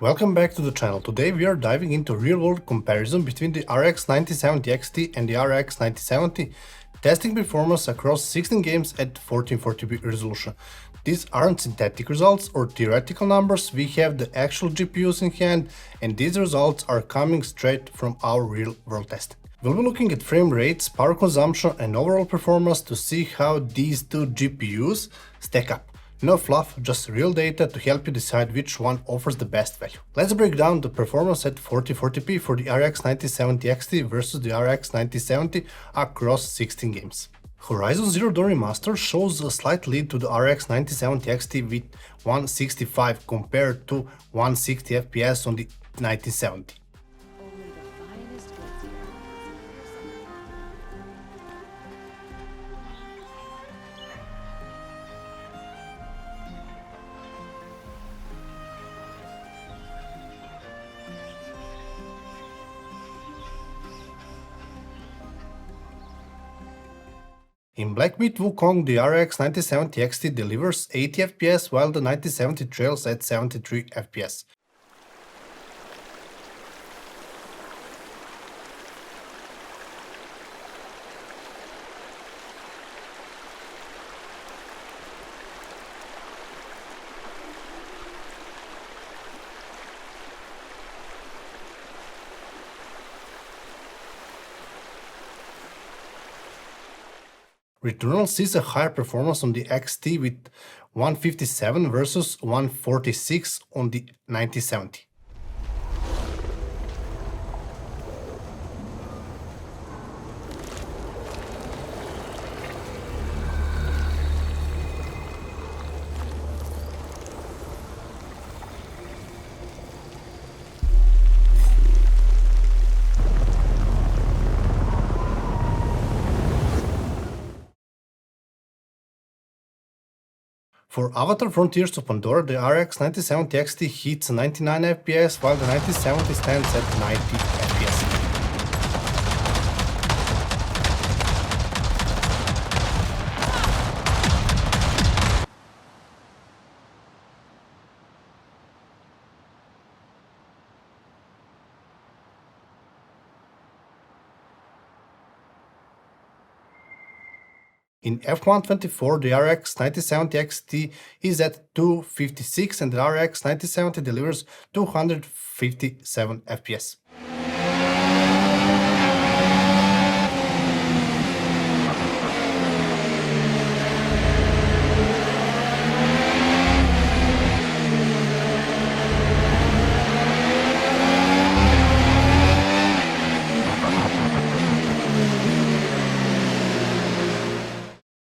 Welcome back to the channel. Today we are diving into real-world comparison between the RX 9070 XT and the RX 9070, testing performance across 16 games at 1440p resolution. These aren't synthetic results or theoretical numbers, we have the actual GPUs in hand, and these results are coming straight from our real-world testing. We'll be looking at frame rates, power consumption and overall performance to see how these two GPUs stack up. No fluff, just real data to help you decide which one offers the best value. Let's break down the performance at 1440p for the RX 9070 XT versus the RX 9070 across 16 games. Horizon Zero Dawn Remastered shows a slight lead to the RX 9070 XT with 165 compared to 160 FPS on the 9070. In Black Myth Wukong, the RX 9070 XT delivers 80 FPS while the 9070 trails at 73 FPS. Returnal sees a higher performance on the XT with 157 versus 146 on the 9070. For Avatar Frontiers of Pandora, the RX 9070 XT hits 99 FPS while the 9070 stands at 90 FPS. In F124, the RX 9070 XT is at 256 and the RX 9070 delivers 257 FPS.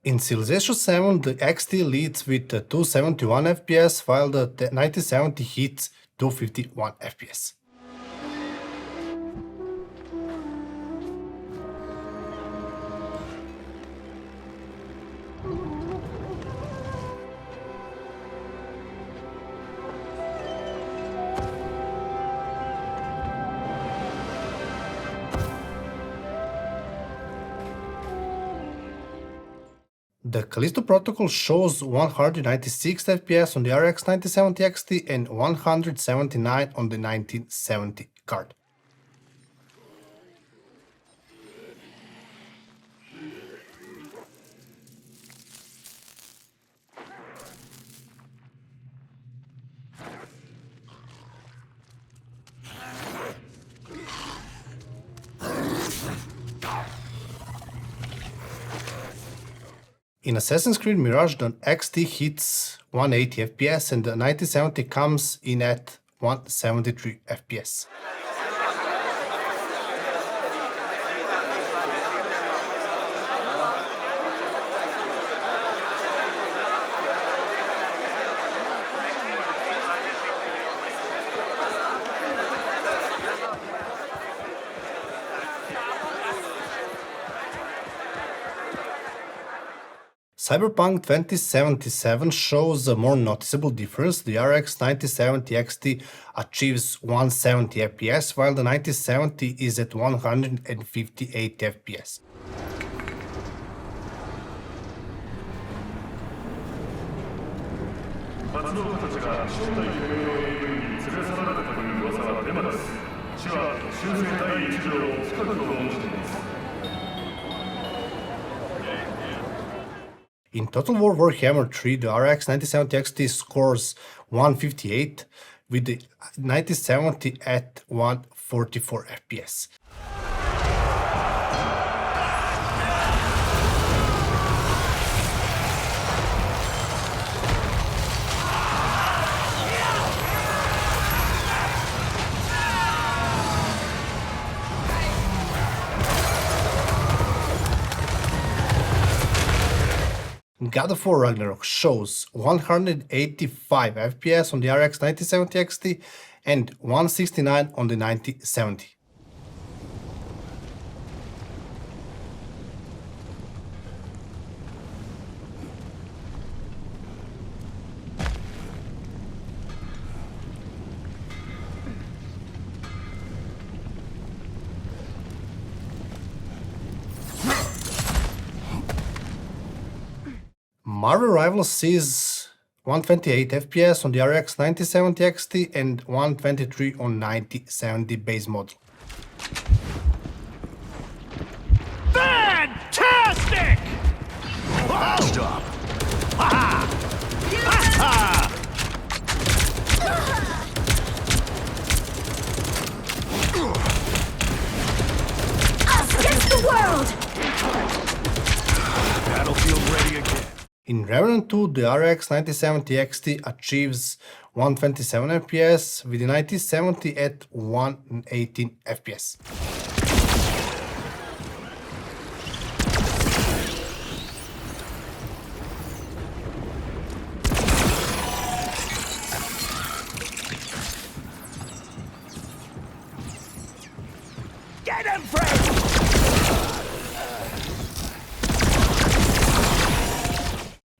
In Civilization 7, the XT leads with 271 FPS while the 9070 hits 251 FPS. The Callisto Protocol shows 196 FPS on the RX 9070 XT and 179 on the 1970 card. In Assassin's Creed Mirage, the XT hits 180 FPS and the 9070 comes in at 173 FPS. Cyberpunk 2077 shows a more noticeable difference. The RX 9070 XT achieves 170 FPS while the 9070 is at 158 FPS. 松の子たちが正体不明の AV に連れ去られたという噂はデマです。市は修正第1条を不可と論じています。 In Total War Warhammer 3, the RX 9070 XT scores 158, with the 9070 at 144 FPS. God of War Ragnarok shows 185 FPS on the RX 9070 XT and 169 on the 9070. Marvel Rivals sees 128 FPS on the RX 9070 XT and 123 on 9070 base model. Fantastic! Stop! Ha! Ha! Against the world! Battlefield ready again. In Remnant 2, the RX 9070 XT achieves 127 FPS with the 9070 at 118 FPS. Get him, friend!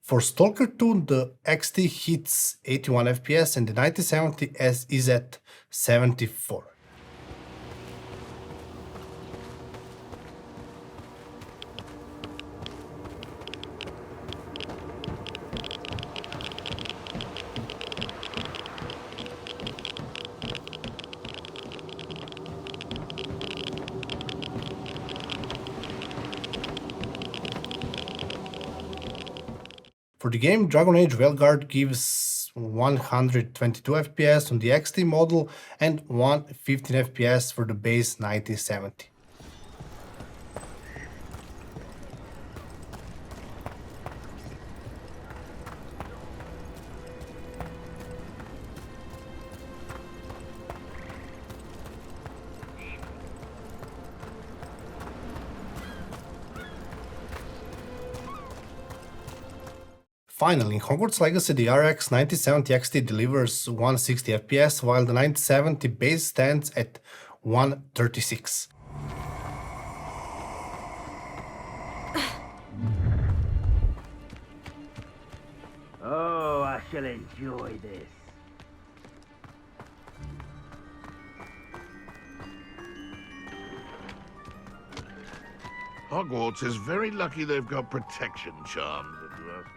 For S.T.A.L.K.E.R 2, the XT hits 81 FPS and the 9070 is at 74. For the game, Dragon Age Veilguard gives 122 FPS on the XT model and 115 FPS for the base 9070. Finally, in Hogwarts Legacy, the RX 9070 XT delivers 160 FPS, while the 9070 base stands at 136. Oh, I shall enjoy this. Hogwarts is very lucky they've got protection charms, if you ask me.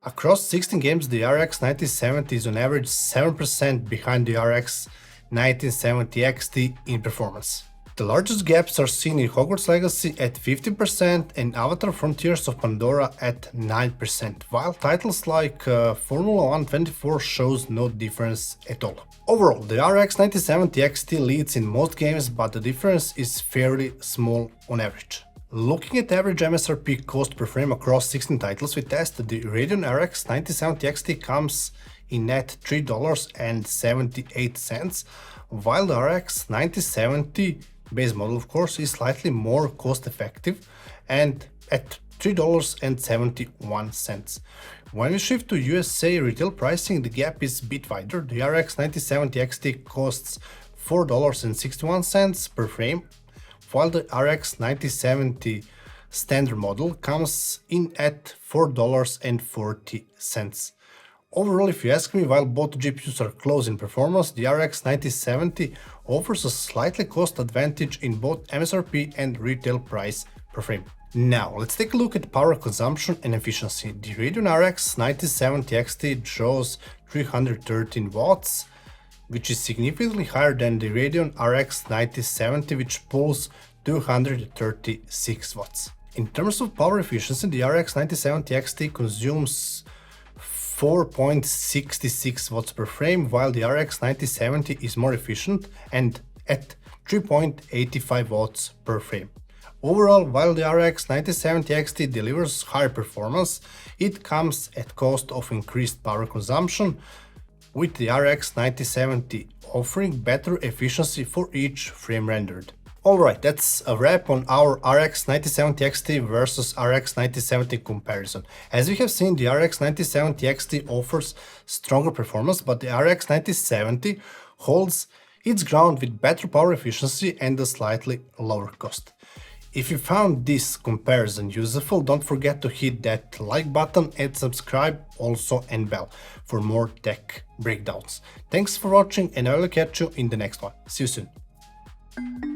Across 16 games, the RX 9070 is on average 7% behind the RX 1970 XT in performance. The largest gaps are seen in Hogwarts Legacy at 15% and Avatar Frontiers of Pandora at 9%, while titles like Formula 1 24 shows no difference at all. Overall, the RX 9070 XT leads in most games, but the difference is fairly small on average. Looking at average MSRP cost per frame across 16 titles we tested, the Radeon RX 9070 XT comes in at $3.78, while the RX 9070 base model, of course, is slightly more cost effective and at $3.71. When we shift to USA retail pricing, the gap is a bit wider. The RX 9070 XT costs $4.61 per frame, while the RX 9070 standard model comes in at $4.40. Overall, if you ask me, while both GPUs are close in performance, the RX 9070 offers a slightly cost advantage in both MSRP and retail price per frame. Now, let's take a look at power consumption and efficiency. The Radeon RX 9070 XT draws 313 watts, which is significantly higher than the Radeon RX 9070, which pulls 236 watts. In terms of power efficiency, the RX 9070 XT consumes 4.66 watts per frame, while the RX 9070 is more efficient and at 3.85 watts per frame. Overall, while the RX 9070 XT delivers higher performance, it comes at cost of increased power consumption, with the RX 9070 offering better efficiency for each frame rendered. Alright, that's a wrap on our RX 9070 XT versus RX 9070 comparison. As we have seen, the RX 9070 XT offers stronger performance, but the RX 9070 holds its ground with better power efficiency and a slightly lower cost. If you found this comparison useful, don't forget to hit that like button and subscribe, also and bell, for more tech breakdowns. Thanks for watching, and I will catch you in the next one. See you soon.